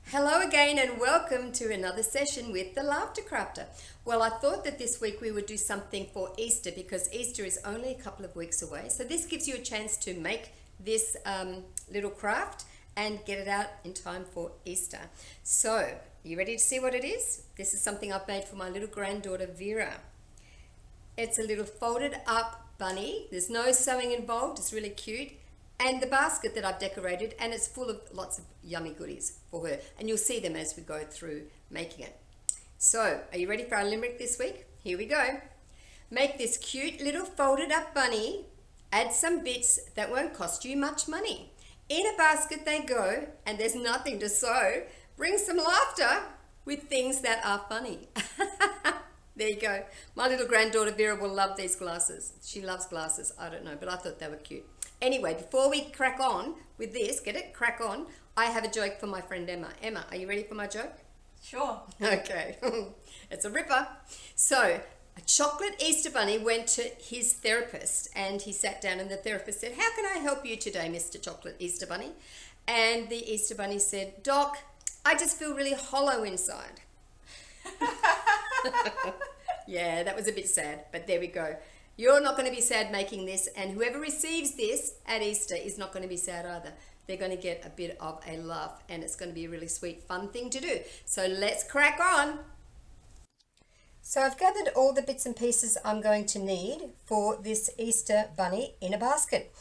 Hello again and welcome to another session with the Laughter Crafter. Well, I thought that this week we would do something for Easter because Easter is only a couple of weeks away. So this gives you a chance to make this little craft and get it out in time for Easter. So, are you ready to see what it is? This is something I've made for my little granddaughter Vera. It's a little folded up bunny. There's no sewing involved. It's really cute. And the basket that I've decorated, and it's full of lots of yummy goodies for her. And you'll see them as we go through making it. So, are you ready for our limerick this week? Here we go. Make this cute little folded up bunny. Add some bits that won't cost you much money. In a basket they go, and there's nothing to sew. Bring some laughter with things that are funny. There you go. My little granddaughter Vera will love these glasses. She loves glasses. I don't know, but I thought they were cute. Anyway, before we crack on with this, get it? Crack on. I have a joke for my friend Emma. Emma, are you ready for my joke? Sure. Okay. It's a ripper. So, a chocolate Easter bunny went to his therapist and he sat down and the therapist said, "How can I help you today, Mr. Chocolate Easter Bunny?" And the Easter bunny said, "Doc, I just feel really hollow inside." Yeah, that was a bit sad, but there we go. You're not going to be sad making this, and whoever receives this at Easter is not going to be sad either. They're going to get a bit of a laugh, and it's going to be a really sweet, fun thing to do. So let's crack on. So I've gathered all the bits and pieces I'm going to need for this Easter bunny in a basket.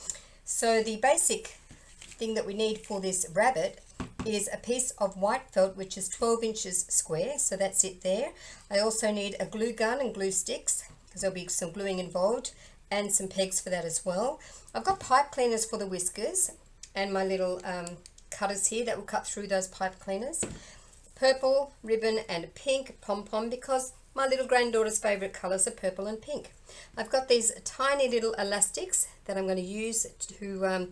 So the basic thing that we need for this rabbit is a piece of white felt which is 12 inches square, so that's it there. I also need a glue gun and glue sticks because there'll be some gluing involved, and some pegs for that as well. I've got pipe cleaners for the whiskers and my little cutters here that will cut through those pipe cleaners. Purple ribbon and a pink pom-pom because my little granddaughter's favourite colours are purple and pink. I've got these tiny little elastics that I'm going to use to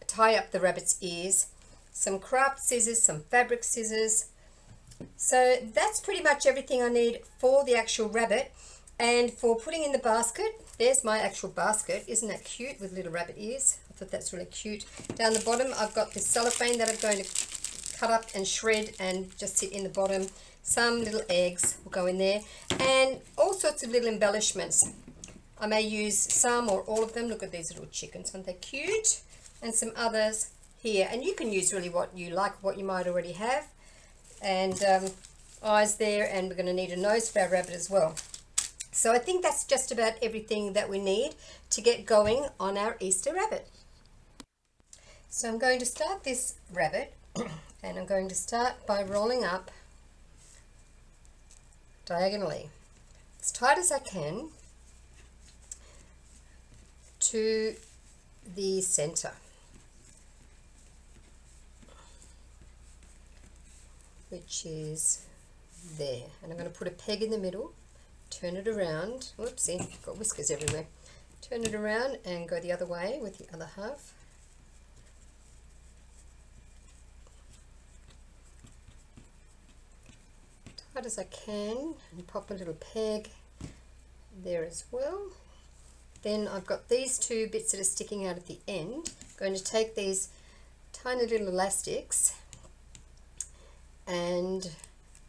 tie up the rabbit's ears. Some craft scissors, some fabric scissors. So that's pretty much everything I need for the actual rabbit. And for putting in the basket, there's my actual basket. Isn't that cute with little rabbit ears? I thought that's really cute. Down the bottom, I've got this cellophane that I'm going to cut up and shred and just sit in the bottom. Some little eggs will go in there. And all sorts of little embellishments. I may use some or all of them. Look at these little chickens, aren't they cute? And some others here. And you can use really what you like, what you might already have. And eyes there, and we're going to need a nose for our rabbit as well. So I think that's just about everything that we need to get going on our Easter rabbit. So I'm going to start this rabbit and I'm going to start by rolling up diagonally as tight as I can to the center, which is there. And I'm going to put a peg in the middle. Turn it around. Whoopsie, got whiskers everywhere. Turn it around and go the other way with the other half. Tight as I can, and pop a little peg there as well. Then I've got these two bits that are sticking out at the end. I'm going to take these tiny little elastics and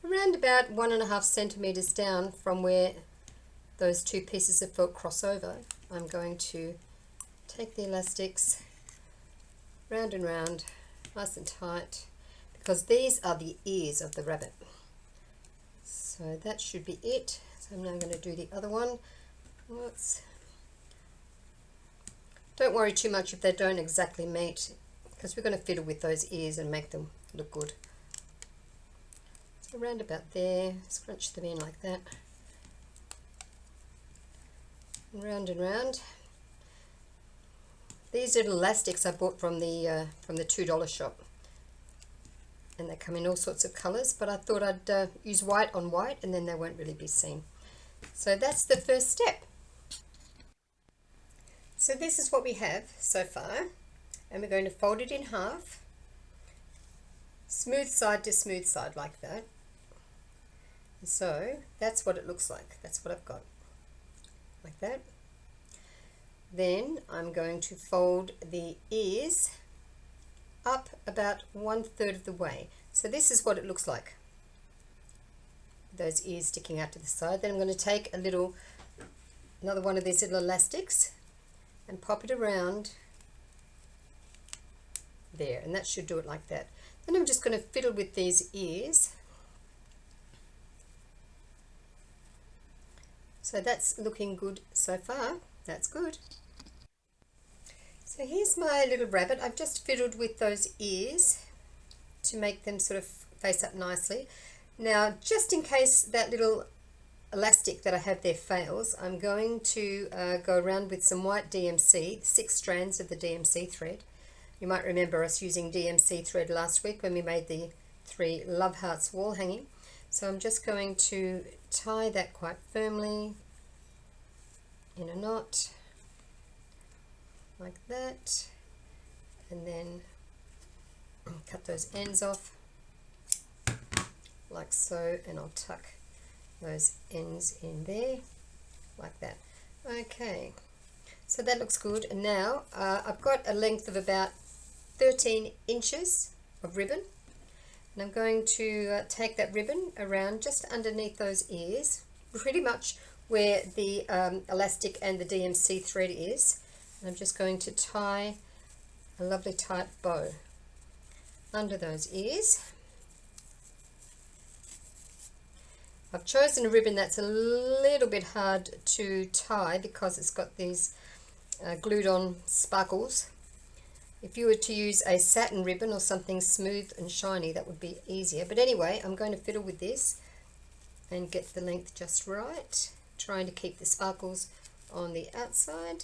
around about 1.5 centimeters down from where those two pieces of felt cross over, I'm going to take the elastics round and round, nice and tight, because these are the ears of the rabbit. So that should be it. So I'm now going to do the other one. Oops. Don't worry too much if they don't exactly meet, because we're going to fiddle with those ears and make them look good. Around about there, scrunch them in like that, and round. These little elastics I bought from the $2 shop, and they come in all sorts of colours, but I thought I'd use white on white and then they won't really be seen. So that's the first step. So this is what we have so far, and we're going to fold it in half, smooth side to smooth side like that. So that's what it looks like. That's what I've got, like that. Then I'm going to fold the ears up about 1/3 of the way. So this is what it looks like. Those ears sticking out to the side. Then I'm going to take another one of these little elastics and pop it around there, and that should do it like that. Then I'm just going to fiddle with these ears. So that's looking good so far. That's good. So here's my little rabbit. I've just fiddled with those ears to make them sort of face up nicely. Now, just in case that little elastic that I have there fails, I'm going to go around with some white DMC, 6 strands of the DMC thread. You might remember us using DMC thread last week when we made the 3 love hearts wall hanging. So I'm just going to tie that quite firmly in a knot, like that, and then cut those ends off like so, and I'll tuck those ends in there like that. Okay, so that looks good. And now I've got a length of about 13 inches of ribbon, and I'm going to take that ribbon around just underneath those ears, pretty much where the elastic and the DMC thread is. And I'm just going to tie a lovely tight bow under those ears. I've chosen a ribbon that's a little bit hard to tie because it's got these glued on sparkles. If you were to use a satin ribbon or something smooth and shiny, that would be easier. But anyway, I'm going to fiddle with this and get the length just right, trying to keep the sparkles on the outside.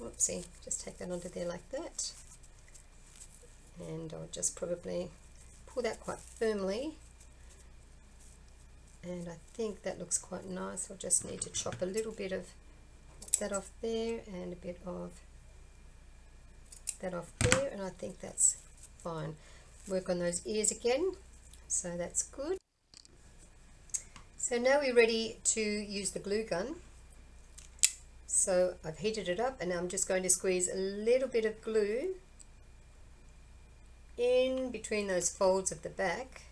Whoopsie, just take that onto there like that. And I'll just probably pull that quite firmly. And I think that looks quite nice. I'll just need to chop a little bit of that off there and a bit of that off there, and I think that's fine. Work on those ears again, so that's good. So now we're ready to use the glue gun. So I've heated it up, and now I'm just going to squeeze a little bit of glue in between those folds of the back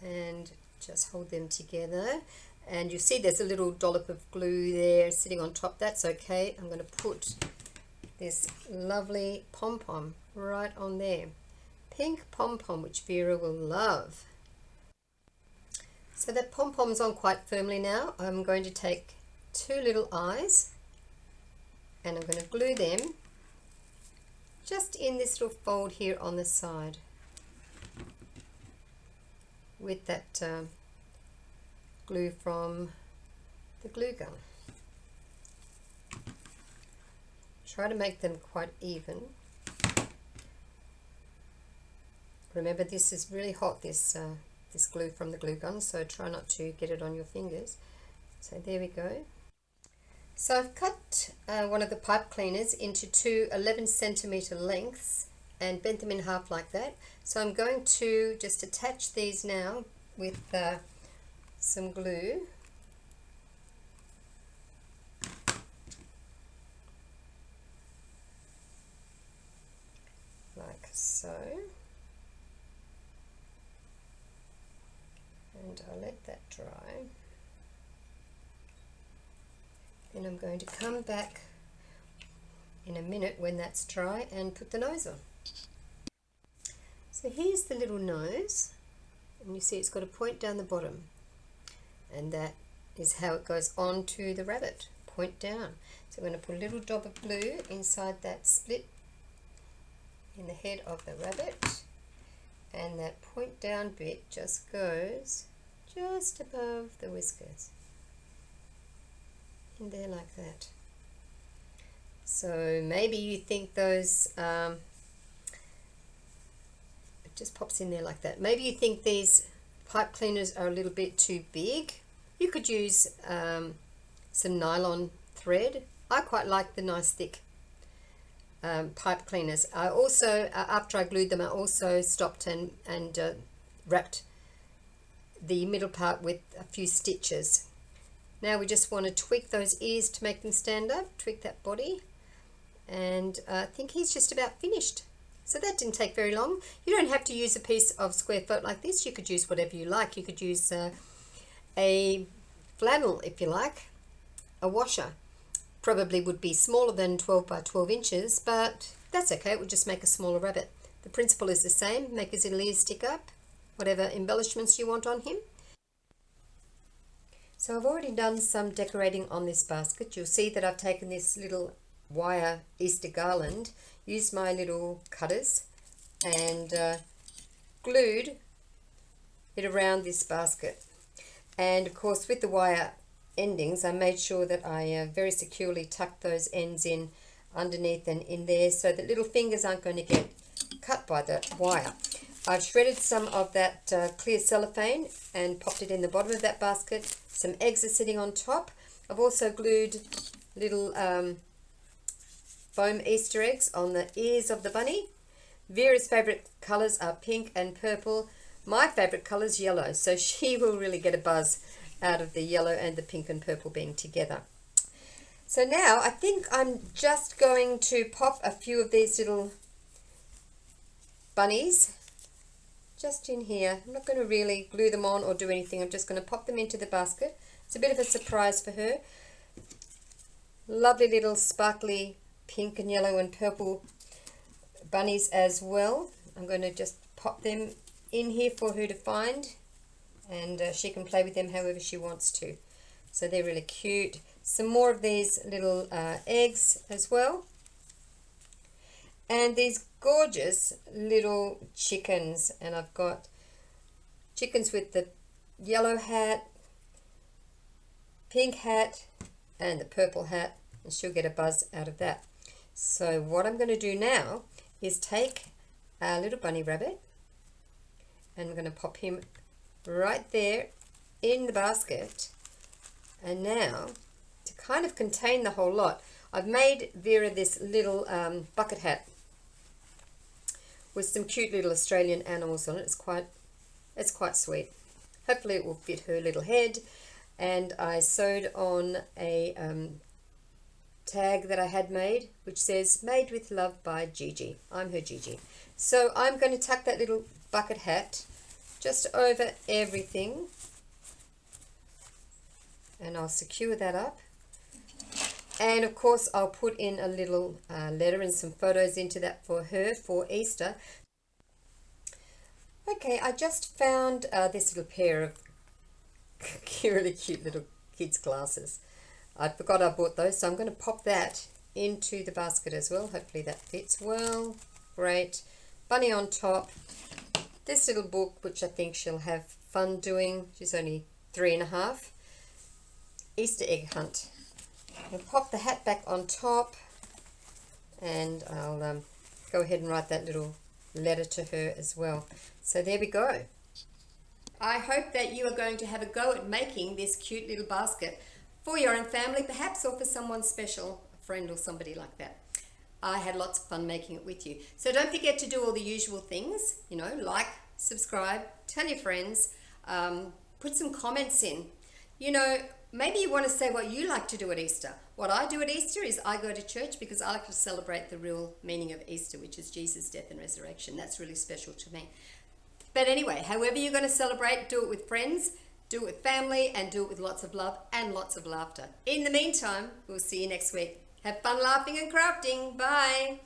and just hold them together. And you see there's a little dollop of glue there sitting on top. That's okay. I'm going to put this lovely pom-pom right on there. Pink pom-pom, which Vera will love. So that pom-pom's on quite firmly now. I'm going to take 2 little eyes and I'm going to glue them just in this little fold here on the side with that glue from the glue gun. Try to make them quite even. Remember, this is really hot, this glue from the glue gun, so try not to get it on your fingers. So there we go. So I've cut one of the pipe cleaners into 2 11cm lengths and bent them in half like that. So I'm going to just attach these now with some glue. Like so. And I'll let that dry. Then I'm going to come back in a minute when that's dry and put the nose on. So here's the little nose, and you see it's got a point down the bottom, and that is how it goes on to the rabbit, point down. So I'm going to put a little dab of glue inside that split in the head of the rabbit, and that point down bit just goes just above the whiskers, in there like that. So maybe you think those it just pops in there like that. Maybe you think these pipe cleaners are a little bit too big. You could use some nylon thread. I quite like the nice thick pipe cleaners. I also, after I glued them, I also stopped and wrapped the middle part with a few stitches. Now we just want to tweak those ears to make them stand up, tweak that body, and I think he's just about finished. So that didn't take very long. You don't have to use a piece of square felt like this. You could use whatever you like. You could use a flannel if you like, a washer. Probably would be smaller than 12 by 12 inches, but that's okay. It would just make a smaller rabbit. The principle is the same. Make his little ears stick up, whatever embellishments you want on him. So I've already done some decorating on this basket. You'll see that I've taken this little wire Easter garland, used my little cutters and glued it around this basket. And of course with the wire endings I made sure that I very securely tucked those ends in underneath and in there so that little fingers aren't going to get cut by the wire. I've shredded some of that clear cellophane and popped it in the bottom of that basket. Some eggs are sitting on top. I've also glued little foam Easter eggs on the ears of the bunny. Vera's favourite colours are pink and purple. My favourite colour is yellow, so she will really get a buzz out of the yellow and the pink and purple being together. So now I think I'm just going to pop a few of these little bunnies just in here. I'm not going to really glue them on or do anything. I'm just going to pop them into the basket. It's a bit of a surprise for her. Lovely little sparkly pink and yellow and purple bunnies as well. I'm going to just pop them in here for her to find, and she can play with them however she wants to. So they're really cute. Some more of these little eggs as well. And these gorgeous little chickens. And I've got chickens with the yellow hat, pink hat, and the purple hat. And she'll get a buzz out of that. So what I'm going to do now is take our little bunny rabbit, and I'm going to pop him right there in the basket. And now, to kind of contain the whole lot, I've made Vera this little bucket hat with some cute little Australian animals on it. It's quite sweet. Hopefully it will fit her little head. And I sewed on a tag that I had made, which says "Made with Love by Gigi." I'm her Gigi. So I'm going to tuck that little bucket hat just over everything, and I'll secure that up. And of course I'll put in a little letter and some photos into that for her for Easter. Okay, I just found this little pair of really cute little kids glasses. I forgot I bought those, so I'm going to pop that into the basket as well. Hopefully that fits well. Great. Bunny on top. This little book, which I think she'll have fun doing. She's only 3.5. Easter egg hunt. I'll pop the hat back on top, and I'll go ahead and write that little letter to her as well. So there we go. I hope that you are going to have a go at making this cute little basket for your own family, perhaps, or for someone special, a friend or somebody like that. I had lots of fun making it with you. So don't forget to do all the usual things, you know, like, subscribe, tell your friends, put some comments in. You know, maybe you want to say what you like to do at Easter. What I do at Easter is I go to church because I like to celebrate the real meaning of Easter, which is Jesus' death and resurrection. That's really special to me. But anyway, however you're going to celebrate, do it with friends, do it with family, and do it with lots of love and lots of laughter. In the meantime, we'll see you next week. Have fun laughing and crafting. Bye.